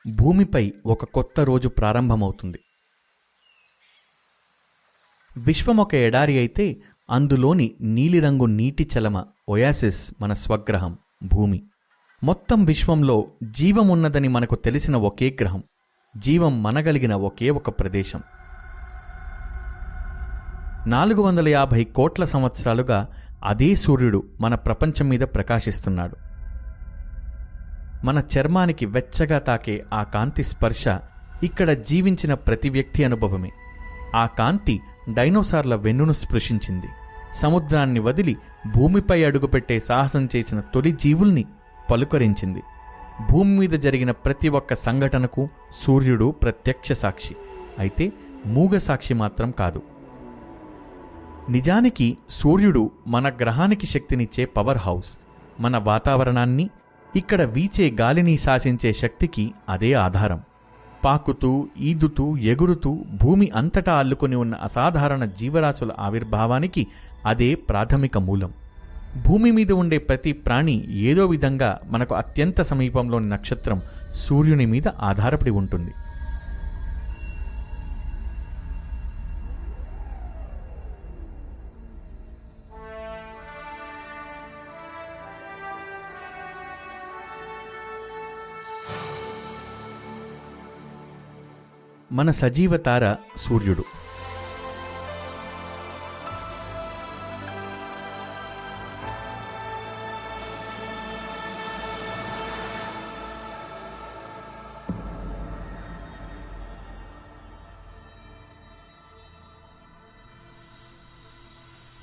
భూమిపై ఒక కొత్త రోజు ప్రారంభమవుతుంది. విశ్వం ఒక ఎడారి అయితే అందులోని నీలిరంగు నీటి చలమ ఒయాసిస్ మన స్వగ్రహం భూమి. మొత్తం విశ్వంలో జీవం ఉన్నదని మనకు తెలిసిన ఒకే గ్రహం, జీవం మనగలిగిన ఒకే ఒక ప్రదేశం. 450 కోట్ల సంవత్సరాలుగా అదే సూర్యుడు మన ప్రపంచం మీద ప్రకాశిస్తున్నాడు. మన చర్మానికి వెచ్చగా తాకే ఆ కాంతి స్పర్శ ఇక్కడ జీవించిన ప్రతి వ్యక్తి అనుభవమే. ఆ కాంతి డైనోసార్ల వెన్నును స్పృశించింది. సముద్రాన్ని వదిలి భూమిపై అడుగుపెట్టే సాహసం చేసిన తొలి జీవుల్ని పలుకరించింది. భూమి మీద జరిగిన ప్రతి ఒక్క సంఘటనకు సూర్యుడు ప్రత్యక్ష సాక్షి. అయితే మూగ సాక్షి మాత్రం కాదు. నిజానికి సూర్యుడు మన గ్రహానికి శక్తినిచ్చే పవర్ హౌస్. మన వాతావరణాన్ని, ఇక్కడ వీచే గాలిని శాసించే శక్తికి అదే ఆధారం. పాకుతూ, ఈదుతూ, ఎగురుతూ భూమి అంతటా అల్లుకొని ఉన్న అసాధారణ జీవరాశుల ఆవిర్భావానికి అదే ప్రాథమిక మూలం. భూమి మీద ఉండే ప్రతి ప్రాణి ఏదో విధంగా మనకు అత్యంత సమీపంలోని నక్షత్రం సూర్యుని మీద ఆధారపడి ఉంటుంది. మన సజీవ తార సూర్యుడు.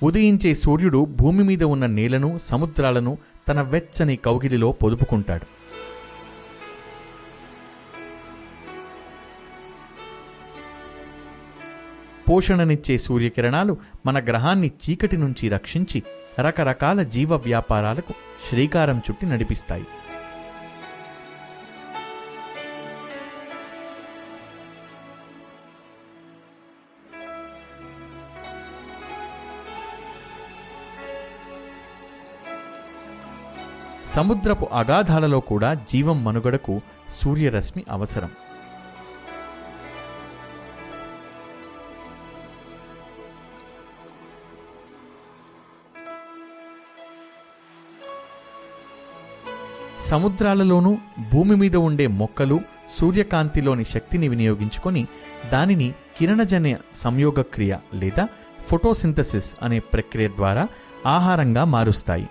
ఉదయించే సూర్యుడు భూమి మీద ఉన్న నేలను, సముద్రాలను తన వెచ్చని కౌగిలిలో పొదుపుకుంటాడు. పోషణనిచ్చే సూర్యకిరణాలు మన గ్రహాన్ని చీకటి నుంచి రక్షించి రకరకాల జీవ వ్యాపారాలకు శ్రీకారం చుట్టి నడిపిస్తాయి. సముద్రపు అగాధాలలో కూడా జీవం మనుగడకు సూర్యరశ్మి అవసరం. సముద్రాలలోనూ భూమి మీద ఉండే మొక్కలు సూర్యకాంతిలోని శక్తిని వినియోగించుకొని దానిని కిరణజన్య సంయోగక్రియ లేదా ఫోటోసింథసిస్ అనే ప్రక్రియ ద్వారా ఆహారంగా మారుస్తాయి.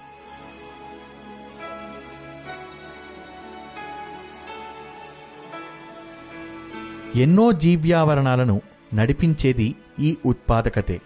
ఎన్నో జీవ్యావరణాలను నడిపించేది ఈ ఉత్పాదకతే.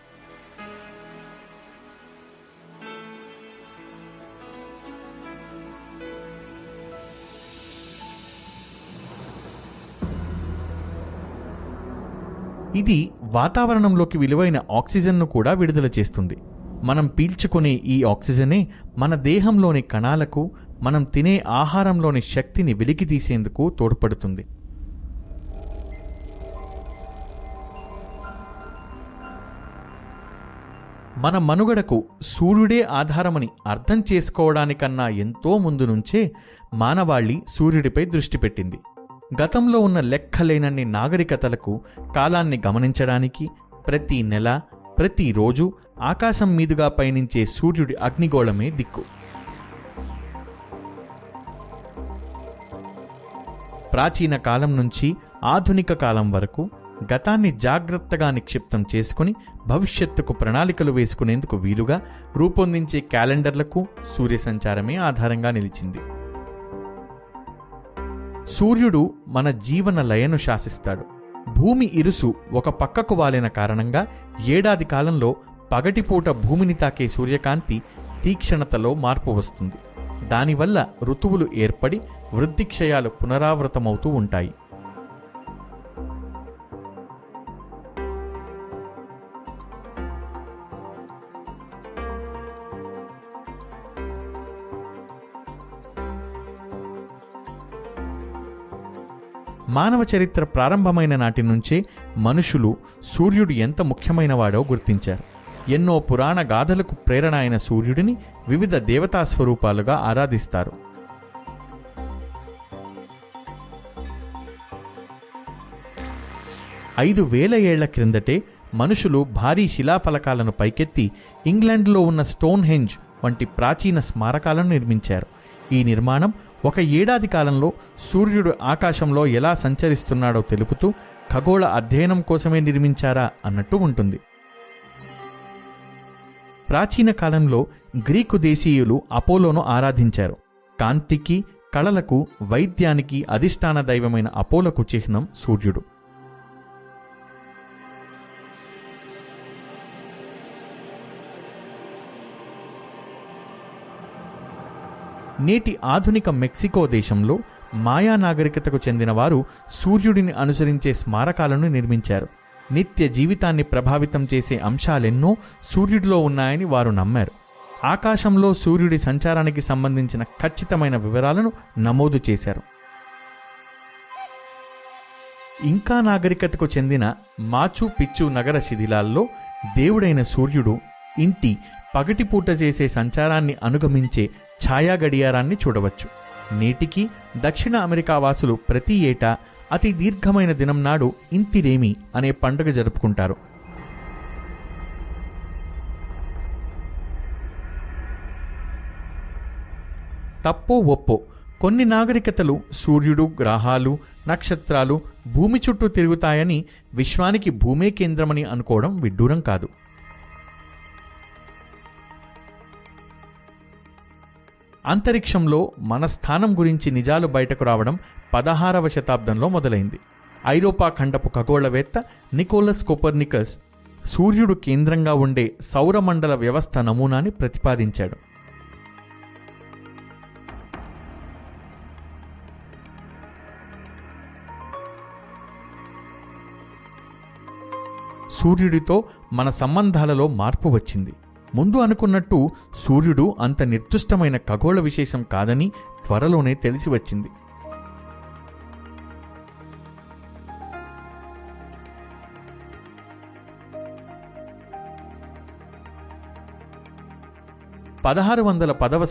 ఇది వాతావరణంలోకి విలువైన ఆక్సిజన్ను కూడా విడుదల చేస్తుంది. మనం పీల్చుకునే ఈ ఆక్సిజనే మన దేహంలోని కణాలకు, మనం తినే ఆహారంలోని శక్తిని వెలికితీసేందుకు తోడ్పడుతుంది. మన మనుగడకు సూర్యుడే ఆధారమని అర్థం చేసుకోవడానికన్నా ఎంతో ముందు నుంచే మానవాళి సూర్యుడిపై దృష్టి పెట్టింది. గతంలో ఉన్న లెక్కలేనన్ని నాగరికతలకు కాలాన్ని గమనించడానికి ప్రతి నెల, ప్రతిరోజు ఆకాశం మీదుగా పయనించే సూర్యుడి అగ్నిగోళమే దిక్కు. ప్రాచీన కాలం నుంచి ఆధునిక కాలం వరకు గతాన్ని జాగ్రత్తగా నిక్షిప్తం చేసుకుని భవిష్యత్తుకు ప్రణాళికలు వేసుకునేందుకు వీలుగా రూపొందించే క్యాలెండర్లకు సూర్య సంచారమే ఆధారంగా నిలిచింది. సూర్యుడు మన జీవన లయను శాసిస్తాడు. భూమి ఇరుసు ఒక పక్కకు వాలిన కారణంగా ఏడాది కాలంలో పగటిపూట భూమిని తాకే సూర్యకాంతి తీక్షణతలో మార్పు వస్తుంది. దానివల్ల ఋతువులు ఏర్పడి వృద్ధిక్షయాలు పునరావృతమవుతూ ఉంటాయి. మానవ చరిత్ర ప్రారంభమైన నాటి నుంచే మనుషులు సూర్యుడు ఎంత ముఖ్యమైనవాడో గుర్తించారు. ఎన్నో పురాణ గాథలకు ప్రేరణ అయిన సూర్యుడిని వివిధ దేవతా స్వరూపాలుగా ఆరాధిస్తారు. 5,000 ఏళ్ల క్రిందటే మనుషులు భారీ శిలాఫలకాలను పైకెత్తి ఇంగ్లాండ్లో ఉన్న స్టోన్ హెంజ్ వంటి ప్రాచీన స్మారకాలను నిర్మించారు. ఈ నిర్మాణం ఒక ఏడాది కాలంలో సూర్యుడు ఆకాశంలో ఎలా సంచరిస్తున్నాడో తెలుపుతూ ఖగోళ అధ్యయనం కోసమే నిర్మించారా అన్నట్టు ఉంటుంది. ప్రాచీన కాలంలో గ్రీకు దేశీయులు అపోలోను ఆరాధించారు. కాంతికి, కళలకు, వైద్యానికి అధిష్టాన దైవమైన అపోలకు చిహ్నం సూర్యుడు. నేటి ఆధునిక మెక్సికో దేశంలో మాయా నాగరికతకు చెందిన వారు సూర్యుడిని అనుసరించే స్మారకాలను నిర్మించారు. నిత్య జీవితాన్ని ప్రభావితం చేసే అంశాలెన్నో సూర్యుడిలో ఉన్నాయని వారు నమ్మారు. ఆకాశంలో సూర్యుడి సంచారానికి సంబంధించిన ఖచ్చితమైన వివరాలను నమోదు చేశారు. ఇంకా నాగరికతకు చెందిన మాచు పిచ్చు నగర శిథిలాల్లో దేవుడైన సూర్యుడు ఇంటి పగటిపూట చేసే సంచారాన్ని అనుగమించే ఛాయా గడియారాన్ని చూడవచ్చు. నేటికి దక్షిణ అమెరికా వాసులు ప్రతి ఏటా అతి దీర్ఘమైన దినం నాడు ఇంతిరేమి అనే పండుగ జరుపుకుంటారు. తప్పో ఒప్పో కొన్ని నాగరికతలు సూర్యుడు, గ్రహాలు, నక్షత్రాలు భూమి చుట్టూ తిరుగుతాయని, విశ్వానికి భూమే కేంద్రమని అనుకోవడం విడ్డూరం కాదు. అంతరిక్షంలో మన స్థానం గురించి నిజాలు బయటకు రావడం 16వ శతాబ్దంలో మొదలైంది. ఐరోపా ఖండపు ఖగోళవేత్త నికోలస్ కోపర్నికస్ సూర్యుడు కేంద్రంగా ఉండే సౌరమండల వ్యవస్థ నమూనాని ప్రతిపాదించాడు. సూర్యుడితో మన సంబంధాలలో మార్పు వచ్చింది. ముందు అనుకున్నట్టు సూర్యుడు అంత నిర్దుష్టమైన ఖగోళ విశేషం కాదని త్వరలోనే తెలిసి వచ్చింది.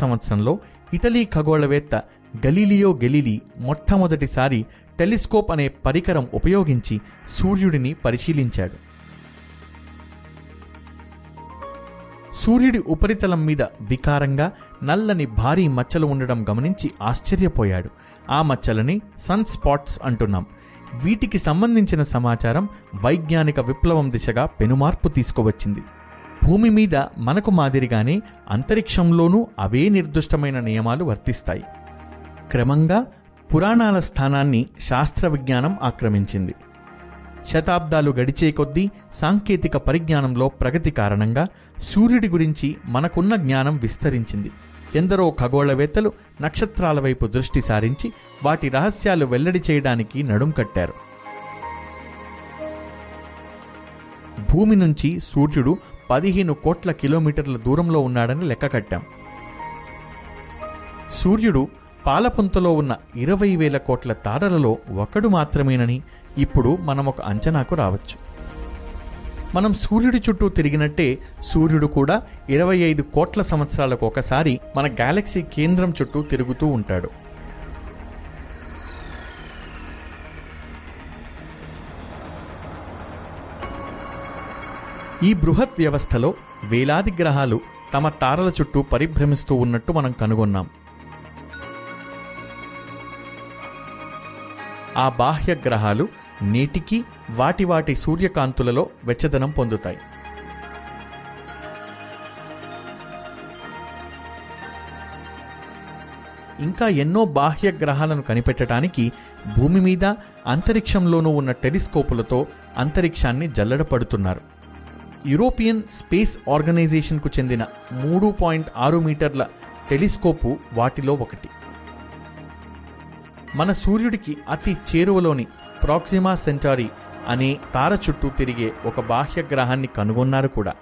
సంవత్సరంలో ఇటలీ ఖగోళవేత్త గలీలియో గెలీలీ మొట్టమొదటిసారి టెలిస్కోప్ అనే పరికరం ఉపయోగించి సూర్యుడిని పరిశీలించాడు. సూర్యుడి ఉపరితలం మీద వికారంగా నల్లని భారీ మచ్చలు ఉండడం గమనించి ఆశ్చర్యపోయాడు. ఆ మచ్చలని సన్ స్పాట్స్ అంటున్నాం. వీటికి సంబంధించిన సమాచారం వైజ్ఞానిక విప్లవం దిశగా పెనుమార్పు తీసుకువచ్చింది. భూమి మీద మనకు మాదిరిగానే అంతరిక్షంలోనూ అవే నిర్దిష్టమైన నియమాలు వర్తిస్తాయి. క్రమంగా పురాణాల స్థానాన్ని శాస్త్ర విజ్ఞానం ఆక్రమించింది. శతాబ్దాలు గడిచే కొద్దీ సాంకేతిక పరిజ్ఞానంలో ప్రగతి కారణంగా సూర్యుడి గురించి మనకున్న జ్ఞానం విస్తరించింది. ఎందరో ఖగోళవేత్తలు నక్షత్రాల వైపు దృష్టి సారించి వాటి రహస్యాలు వెల్లడి చేయడానికి నడుం కట్టారు. భూమి నుంచి సూర్యుడు 15 కోట్ల కిలోమీటర్ల దూరంలో ఉన్నాడని లెక్క కట్టాం. సూర్యుడు పాలపుంతలో ఉన్న 20,000 కోట్ల తారలలో ఒకడు మాత్రమేనని ఇప్పుడు మనం ఒక అంచనాకు రావచ్చు. మనం సూర్యుడి చుట్టూ తిరిగినట్టే సూర్యుడు కూడా 25 కోట్ల సంవత్సరాలకు ఒకసారి మన గెలాక్సీ కేంద్రం చుట్టూ తిరుగుతూ ఉంటాడు. ఈ బృహత్ వ్యవస్థలో వేలాది గ్రహాలు తమ తారల చుట్టూ పరిభ్రమిస్తూ ఉన్నట్టు మనం కనుగొన్నాం. ఆ బాహ్య గ్రహాలు నేటికి వాటి సూర్యకాంతులలో వెచ్చదనం పొందుతాయి. ఇంకా ఎన్నో బాహ్య గ్రహాలను కనిపెట్టడానికి భూమి మీద అంతరిక్షంలోనూ ఉన్న టెలిస్కోపులతో అంతరిక్షాన్ని జల్లెడపడుతున్నారు. యూరోపియన్ స్పేస్ ఆర్గనైజేషన్కు చెందిన 3.6 మీటర్ల టెలిస్కోపు వాటిలో ఒకటి. మన సూర్యుడికి అతి చేరువలోని ప్రాక్సిమా సెంటారీ అనే తార చుట్టూ తిరిగే ఒక బాహ్య గ్రహాన్ని కనుగొన్నారు కూడా.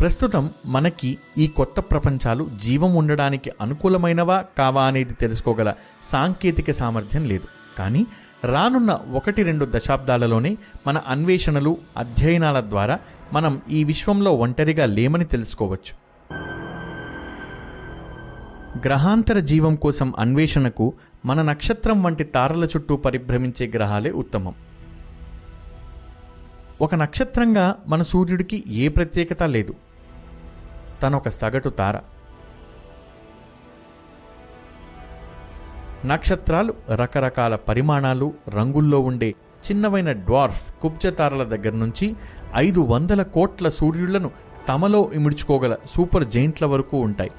ప్రస్తుతం మనకి ఈ కొత్త ప్రపంచాలు జీవం ఉండడానికి అనుకూలమైనవా కావా అనేది తెలుసుకోగల సాంకేతిక సామర్థ్యం లేదు. కానీ రానున్న 1-2 దశాబ్దాలలోనే మన అన్వేషణలు, అధ్యయనాల ద్వారా మనం ఈ విశ్వంలో ఒంటరిగా లేమని తెలుసుకోవచ్చు. గ్రహాంతర జీవం కోసం అన్వేషణకు మన నక్షత్రం వంటి తారల చుట్టూ పరిభ్రమించే గ్రహాలే ఉత్తమం. ఒక నక్షత్రంగా మన సూర్యుడికి ఏ ప్రత్యేకత లేదు. తనొక సగటు తార. నక్షత్రాలు రకరకాల పరిమాణాలు, రంగుల్లో ఉండే చిన్నవైన డ్వార్ఫ్ కుబ్జ తారల దగ్గర నుంచి 500 కోట్ల సూర్యుళ్లను తమలో ఇముడ్చుకోగల సూపర్ జెయింట్ల వరకు ఉంటాయి.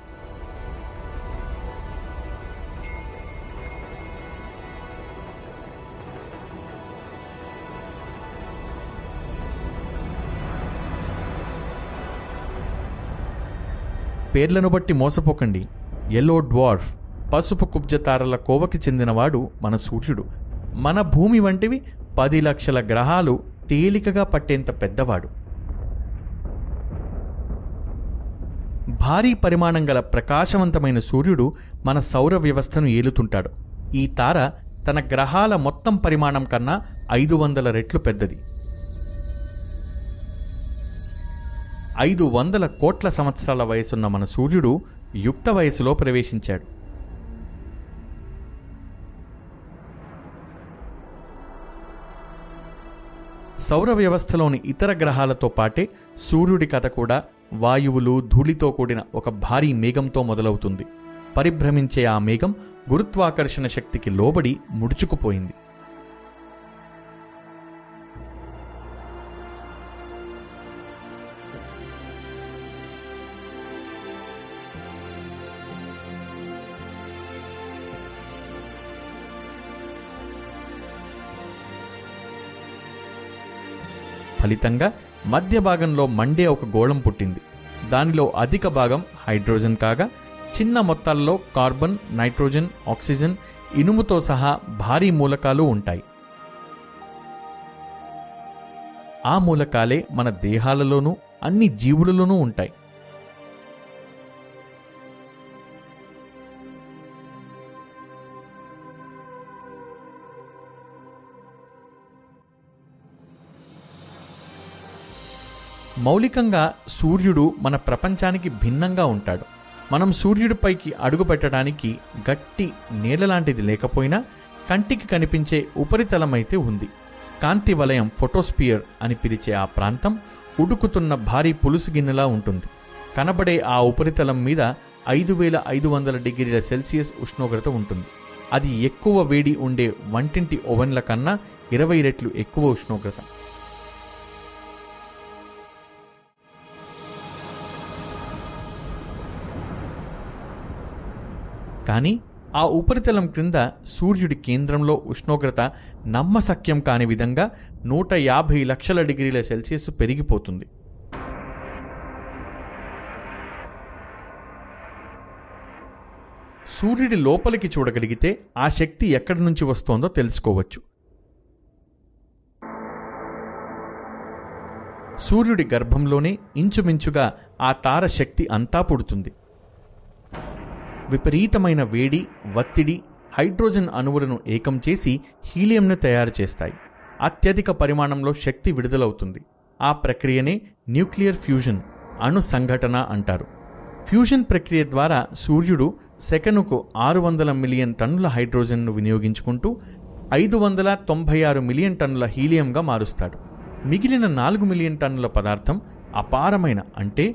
పేర్లను బట్టి మోసపోకండి. ఎల్లో డ్వార్ఫ్, పసుపు కుబ్జ తారల కోవకి చెందినవాడు మన సూర్యుడు. మన భూమి వంటివి 10 లక్షల గ్రహాలు తేలికగా పట్టేంత పెద్దవాడు. భారీ పరిమాణం గల ప్రకాశవంతమైన సూర్యుడు మన సౌర వ్యవస్థను ఏలుతుంటాడు. ఈ తార తన గ్రహాల మొత్తం పరిమాణం కన్నా 500 రెట్లు పెద్దది. 500 కోట్ల సంవత్సరాల వయసున్న మన సూర్యుడు యుక్త వయసులో ప్రవేశించాడు. సౌర వ్యవస్థలోని ఇతర గ్రహాలతో పాటే సూర్యుడి కథ కూడా వాయువులు, ధూళితో కూడిన ఒక భారీ మేఘంతో మొదలవుతుంది. పరిభ్రమించే ఆ మేఘం గురుత్వాకర్షణ శక్తికి లోబడి ముడుచుకుపోయింది. ఫలితంగా మధ్య భాగంలో మండే ఒక గోళం పుట్టింది. దానిలో అధిక భాగం హైడ్రోజన్ కాగా చిన్న మొత్తాల్లో కార్బన్, నైట్రోజన్, ఆక్సిజన్, ఇనుముతో సహా భారీ మూలకాలు ఉంటాయి. ఆ మూలకాలే మన దేహాలలోనూ అన్ని జీవులలోనూ ఉంటాయి. మౌలికంగా సూర్యుడు మన ప్రపంచానికి భిన్నంగా ఉంటాడు. మనం సూర్యుడిపైకి అడుగు పెట్టడానికి గట్టి నీడలాంటిది లేకపోయినా కంటికి కనిపించే ఉపరితలమైతే ఉంది. కాంతి వలయం, ఫోటోస్పియర్ అని పిలిచే ఆ ప్రాంతం ఉడుకుతున్న భారీ పులుసు గిన్నెలా ఉంటుంది. కనబడే ఆ ఉపరితలం మీద 5500 డిగ్రీల సెల్సియస్ ఉష్ణోగ్రత ఉంటుంది. అది ఎక్కువ వేడి ఉండే వంటింటి ఓవెన్ల కన్నా 20 రెట్లు ఎక్కువ ఉష్ణోగ్రత. కానీ ఆ ఉపరితలం క్రింద సూర్యుడి కేంద్రంలో ఉష్ణోగ్రత నమ్మశక్యం కాని విధంగా 150 లక్షల డిగ్రీల సెల్సియస్ పెరిగిపోతుంది. సూర్యుడి లోపలికి చూడగలిగితే ఆ శక్తి ఎక్కడి నుంచి వస్తోందో తెలుసుకోవచ్చు. సూర్యుడి గర్భంలోనే ఇంచుమించుగా ఆ తార శక్తి అంతా పుడుతుంది. విపరీతమైన వేడి, ఒత్తిడి హైడ్రోజన్ అణువులను ఏకం చేసి హీలియంను తయారు చేస్తాయి. అత్యధిక పరిమాణంలో శక్తి విడుదలవుతుంది. ఆ ప్రక్రియనే న్యూక్లియర్ ఫ్యూజన్, అణు సంఘటన అంటారు. ఫ్యూజన్ ప్రక్రియ ద్వారా సూర్యుడు సెకనుకు 600 మిలియన్ టన్నుల హైడ్రోజన్ను వినియోగించుకుంటూ 596 మిలియన్ టన్నుల హీలియంగా మారుస్తాడు. మిగిలిన 4 మిలియన్ టన్నుల పదార్థం అపారమైన, అంటే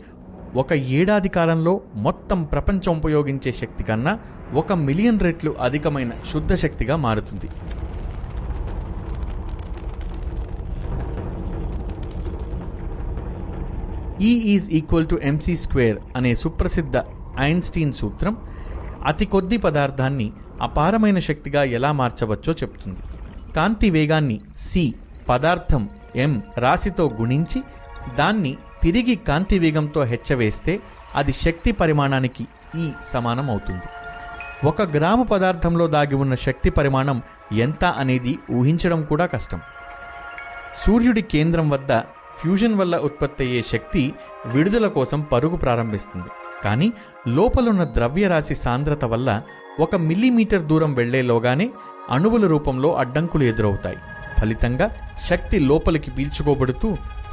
1 ఏడాది కాలంలో మొత్తం ప్రపంచం ఉపయోగించే శక్తి కన్నా 1 మిలియన్ రెట్లు అధికమైన శుద్ధ శక్తిగా మారుతుంది. E = mc² అనే సుప్రసిద్ధ ఐన్స్టీన్ సూత్రం అతి కొద్ది పదార్థాన్ని అపారమైన శక్తిగా ఎలా మార్చవచ్చో చెప్తుంది. కాంతి వేగాన్ని c, పదార్థం m రాశితో గుణించి దాన్ని తిరిగి కాంతి వేగంతో హెచ్చవేస్తే అది శక్తి పరిమాణానికి E సమానం అవుతుంది. 1 గ్రాము పదార్థంలో దాగి ఉన్న శక్తి పరిమాణం ఎంత అనేది ఊహించడం కూడా కష్టం. సూర్యుడి కేంద్రం వద్ద ఫ్యూజన్ వల్ల ఉత్పత్తి అయ్యే శక్తి విడుదల కోసం పరుగు ప్రారంభిస్తుంది. కానీ లోపలున్న ద్రవ్యరాశి సాంద్రత వల్ల 1 మిల్లీమీటర్ దూరం వెళ్లేలోగానే అణువుల రూపంలో అడ్డంకులు ఎదురవుతాయి. ఫలితంగా శక్తి లోపలికి పీల్చుకోబడుతూ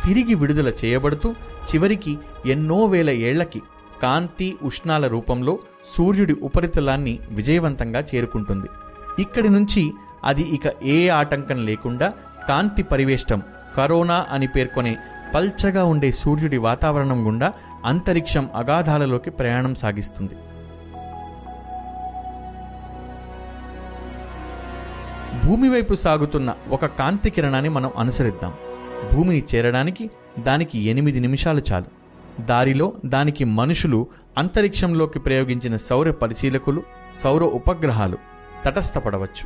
తిరిగి విడుదల చేయబడుతూ చివరికి ఎన్నో వేల ఏళ్లకి కాంతి ఉష్ణాల రూపంలో సూర్యుడి ఉపరితలాన్ని విజయవంతంగా చేరుకుంటుంది. ఇక్కడి నుంచి అది ఇక ఏ ఆటంకం లేకుండా కాంతి పరివేష్టం కరోనా అని పేర్కొనే పల్చగా ఉండే సూర్యుడి వాతావరణం గుండా అంతరిక్షం అగాధాలలోకి ప్రయాణం సాగిస్తుంది. భూమి వైపు సాగుతున్న ఒక కాంతి కిరణాన్ని మనం అనుసరిద్దాం. భూమిని చేరడానికి దానికి 8 నిమిషాలు చాలు. దారిలో దానికి మనుషులు, అంతరిక్షంలోకి ప్రయోగించిన సౌర పరిశీలకులు, సౌర ఉపగ్రహాలు తటస్థపడవచ్చు.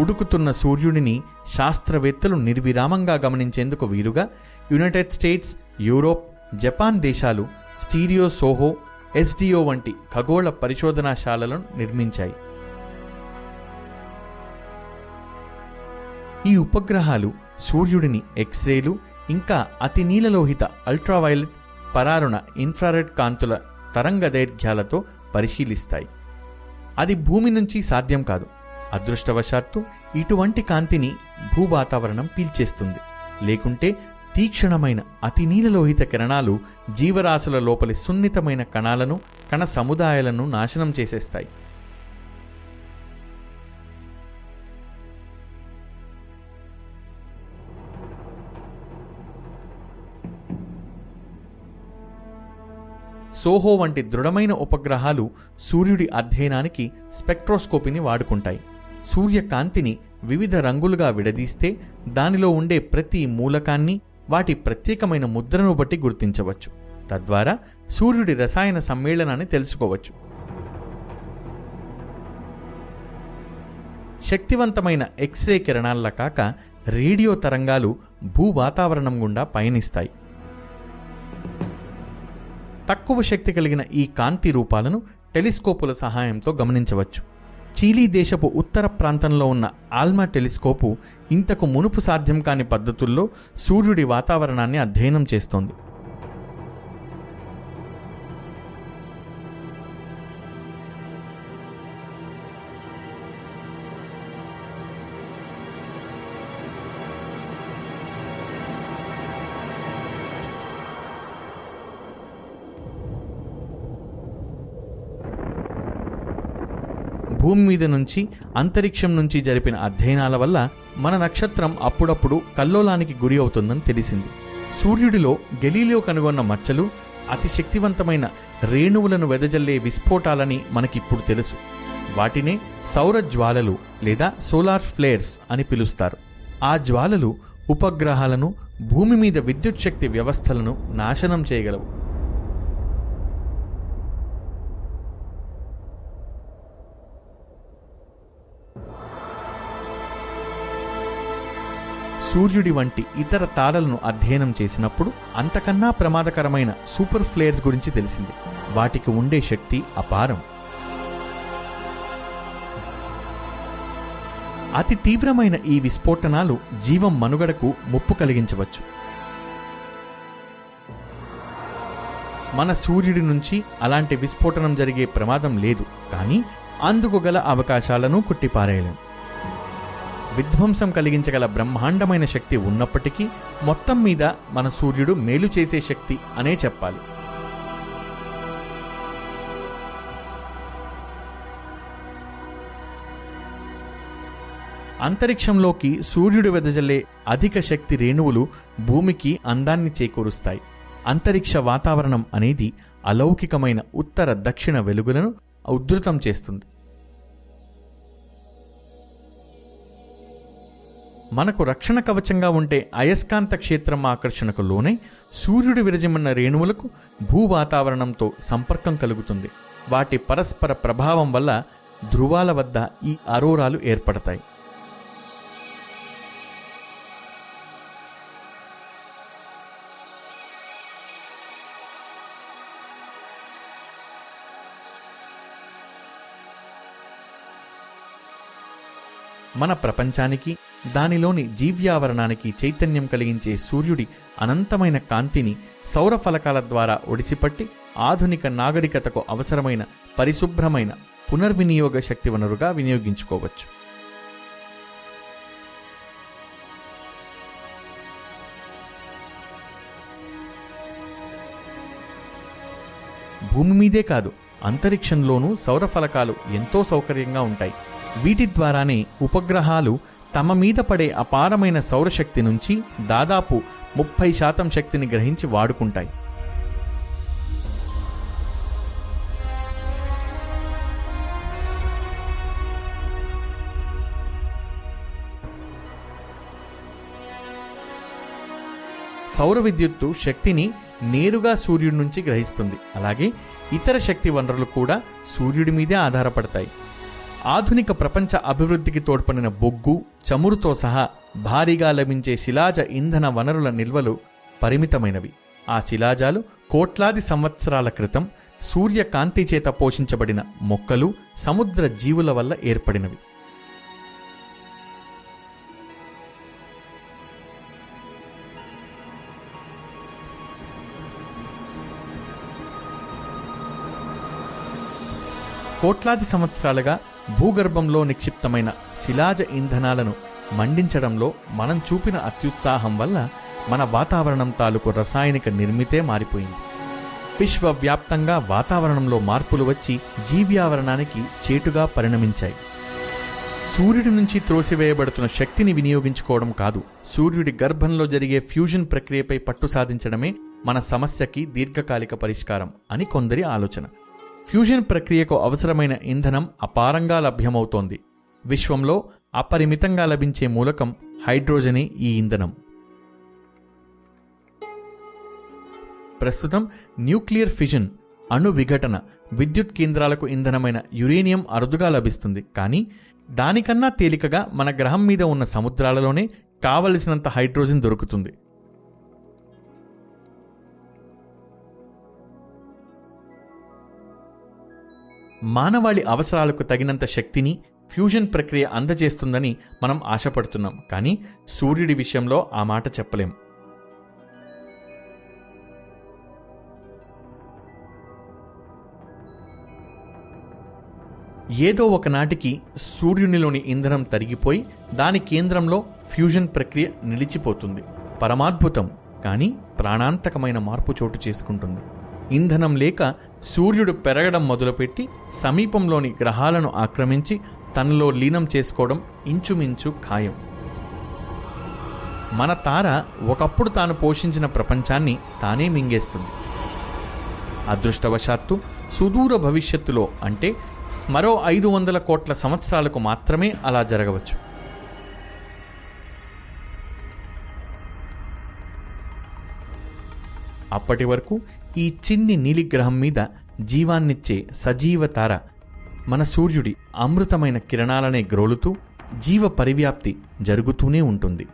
ఉడుకుతున్న సూర్యుడిని శాస్త్రవేత్తలు నిర్విరామంగా గమనించేందుకు వీలుగా యునైటెడ్ స్టేట్స్, యూరోప్, జపాన్ దేశాలు స్టీరియో సోహో, ఎస్డిఓ వంటి ఖగోళ పరిశోధనాశాలలను నిర్మించాయి. ఈ ఉపగ్రహాలు సూర్యుడిని ఎక్స్రేలు, ఇంకా అతి నీలలోహిత అల్ట్రావైలెట్, పరారుణ ఇన్ఫ్రారెడ్ కాంతుల తరంగ దైర్ఘ్యాలతో పరిశీలిస్తాయి. అది భూమి నుంచి సాధ్యం కాదు. అదృష్టవశాత్తు ఇటువంటి కాంతిని భూవాతావరణం పీల్చేస్తుంది. లేకుంటే తీక్షణమైన అతి నీలలోహిత కిరణాలు జీవరాశుల లోపలి సున్నితమైన కణాలను, కణ సముదాయాలను నాశనం చేసేస్తాయి. సోహో వంటి దృఢమైన ఉపగ్రహాలు సూర్యుడి అధ్యయనానికి స్పెక్ట్రోస్కోపీని వాడుకుంటాయి. సూర్యకాంతిని వివిధ రంగులుగా విడదీస్తే దానిలో ఉండే ప్రతి మూలకాన్ని వాటి ప్రత్యేకమైన ముద్రను బట్టి గుర్తించవచ్చు. తద్వారా సూర్యుడి రసాయన సమ్మేళనాన్ని తెలుసుకోవచ్చు. శక్తివంతమైన ఎక్స్రే కిరణాల్లా కాక రేడియో తరంగాలు భూవాతావరణం గుండా పయనిస్తాయి. తక్కువ శక్తి కలిగిన ఈ కాంతి రూపాలను టెలిస్కోపుల సహాయంతో గమనించవచ్చు. చీలీ దేశపు ఉత్తర ప్రాంతంలో ఉన్న ఆల్మా టెలిస్కోపు ఇంతకు మునుపు సాధ్యం కాని పద్ధతుల్లో సూర్యుడి వాతావరణాన్ని అధ్యయనం చేస్తోంది. భూమి మీద నుంచి, అంతరిక్షం నుంచి జరిపిన అధ్యయనాల వల్ల మన నక్షత్రం అప్పుడప్పుడు కల్లోలానికి గురి అవుతుందని తెలిసింది. సూర్యుడిలో గెలీలియో కనుగొన్న మచ్చలు అతి శక్తివంతమైన రేణువులను వెదజల్లే విస్ఫోటాలని మనకిప్పుడు తెలుసు. వాటినే సౌర జ్వాలలు లేదా సోలార్ ఫ్లేర్స్ అని పిలుస్తారు. ఆ జ్వాలలు ఉపగ్రహాలను, భూమి మీద విద్యుత్ శక్తి వ్యవస్థలను నాశనం చేయగలవు. సూర్యుడి వంటి ఇతర తారలను అధ్యయనం చేసినప్పుడు అంతకన్నా ప్రమాదకరమైన సూపర్ ఫ్లేర్స్ గురించి తెలిసింది. వాటికి ఉండే శక్తి అపారం. అతి తీవ్రమైన ఈ విస్ఫోటనాలు జీవం మనుగడకు ముప్పు కలిగించవచ్చు. మన సూర్యుడి నుంచి అలాంటి విస్ఫోటనం జరిగే ప్రమాదం లేదు, కానీ అందుకు గల అవకాశాలను కొట్టిపారేయలేం. విధ్వంసం కలిగించగల బ్రహ్మాండమైన శక్తి ఉన్నప్పటికీ మొత్తం మీద మన సూర్యుడు మేలు చేసే శక్తి అనే చెప్పాలి. అంతరిక్షంలోకి సూర్యుడు వెదజల్లే అధిక శక్తి రేణువులు భూమికి అందాన్ని చేకూరుస్తాయి. అంతరిక్ష వాతావరణం అనేది అలౌకికమైన ఉత్తర దక్షిణ వెలుగులను ఉద్ధృతం చేస్తుంది. మనకు రక్షణ కవచంగా ఉంటే అయస్కాంత క్షేత్రం ఆకర్షణకు లోనై సూర్యుడు విరజిమ్మన్న రేణువులకు భూవాతావరణంతో సంపర్కం కలుగుతుంది. వాటి పరస్పర ప్రభావం వల్ల ధృవాల వద్ద ఈ అరోరాలు ఏర్పడతాయి. మన ప్రపంచానికి, దానిలోని జీవ్యావరణానికి చైతన్యం కలిగించే సూర్యుడి అనంతమైన కాంతిని సౌర ఫలకాల ద్వారా ఒడిసిపట్టి ఆధునిక నాగరికతకు అవసరమైన పరిశుభ్రమైన పునర్వినియోగ శక్తి వనరుగా వినియోగించుకోవచ్చు. భూమి మీదే కాదు, అంతరిక్షంలోనూ సౌరఫలకాలు ఎంతో సౌకర్యంగా ఉంటాయి. వీటి ద్వారానే ఉపగ్రహాలు తమ మీద పడే అపారమైన సౌరశక్తి నుంచి దాదాపు 30% శక్తిని గ్రహించి వాడుకుంటాయి. సౌర విద్యుత్తు శక్తిని నేరుగా సూర్యుడి నుంచి గ్రహిస్తుంది. అలాగే ఇతర శక్తి వనరులు కూడా సూర్యుడి మీదే ఆధారపడతాయి. ఆధునిక ప్రపంచ అభివృద్ధికి తోడ్పడిన బొగ్గు, చమురుతో సహా భారీగా లభించే శిలాజ ఇంధన వనరుల నిల్వలు పరిమితమైనవి. ఆ శిలాజాలు కోట్లాది సంవత్సరాల క్రితం సూర్యకాంతి చేత పోషించబడిన మొక్కలు, సముద్ర జీవుల వల్ల ఏర్పడినవి. కోట్లాది సంవత్సరాలుగా భూగర్భంలో నిక్షిప్తమైన శిలాజ ఇంధనాలను మండించడంలో మనం చూపిన అత్యుత్సాహం వల్ల మన వాతావరణం తాలూకు రసాయనిక నిర్మితే మారిపోయింది. విశ్వవ్యాప్తంగా వాతావరణంలో మార్పులు వచ్చి జీవ్యావరణానికి చేటుగా పరిణమించాయి. సూర్యుడి నుంచి త్రోసివేయబడుతున్న శక్తిని వినియోగించుకోవడం కాదు, సూర్యుడి గర్భంలో జరిగే ఫ్యూజన్ ప్రక్రియపై పట్టు సాధించడమే మన సమస్యకి దీర్ఘకాలిక పరిష్కారం అని కొందరి ఆలోచన. ఫ్యూజన్ ప్రక్రియకు అవసరమైన ఇంధనం అపారంగా లభ్యమవుతోంది. విశ్వంలో అపరిమితంగా లభించే మూలకం హైడ్రోజనే ఈ ఇంధనం. ప్రస్తుతం న్యూక్లియర్ ఫిజన్, అణు విఘటన, విద్యుత్ కేంద్రాలకు ఇంధనమైన యురేనియం అరుదుగా లభిస్తుంది. కానీ దానికన్నా తేలికగా మన గ్రహం మీద ఉన్న సముద్రాలలోనే కావలసినంత హైడ్రోజన్ దొరుకుతుంది. మానవాళి అవసరాలకు తగినంత శక్తిని ఫ్యూజన్ ప్రక్రియ అందజేస్తుందని మనం ఆశపడుతున్నాం. కానీ సూర్యుడి విషయంలో ఆ మాట చెప్పలేం. ఏదో ఒకనాటికి సూర్యునిలోని ఇంధనం తరిగిపోయి దాని కేంద్రంలో ఫ్యూజన్ ప్రక్రియ నిలిచిపోతుంది. పరమాద్భుతం, కానీ ప్రాణాంతకమైన మార్పు చోటు చేసుకుంటుంది. ఇంధనం లేక సూర్యుడు పెరగడం మొదలుపెట్టి సమీపంలోని గ్రహాలను ఆక్రమించి తనలో లీనం చేసుకోవడం ఇంచుమించు ఖాయం. మన తార ఒకప్పుడు తాను పోషించిన ప్రపంచాన్ని తానే మింగేస్తుంది. అదృష్టవశాత్తు సుదూర భవిష్యత్తులో, అంటే మరో 500 కోట్ల సంవత్సరాలకు మాత్రమే అలా జరగవచ్చు. అప్పటి వరకు ఈ చిన్ని నీలిగ్రహం మీద జీవాన్నిచ్చే సజీవ తార మన సూర్యుడి అమృతమైన కిరణాలనే గ్రోలుతూ జీవ పరివ్యాప్తి జరుగుతూనే ఉంటుంది.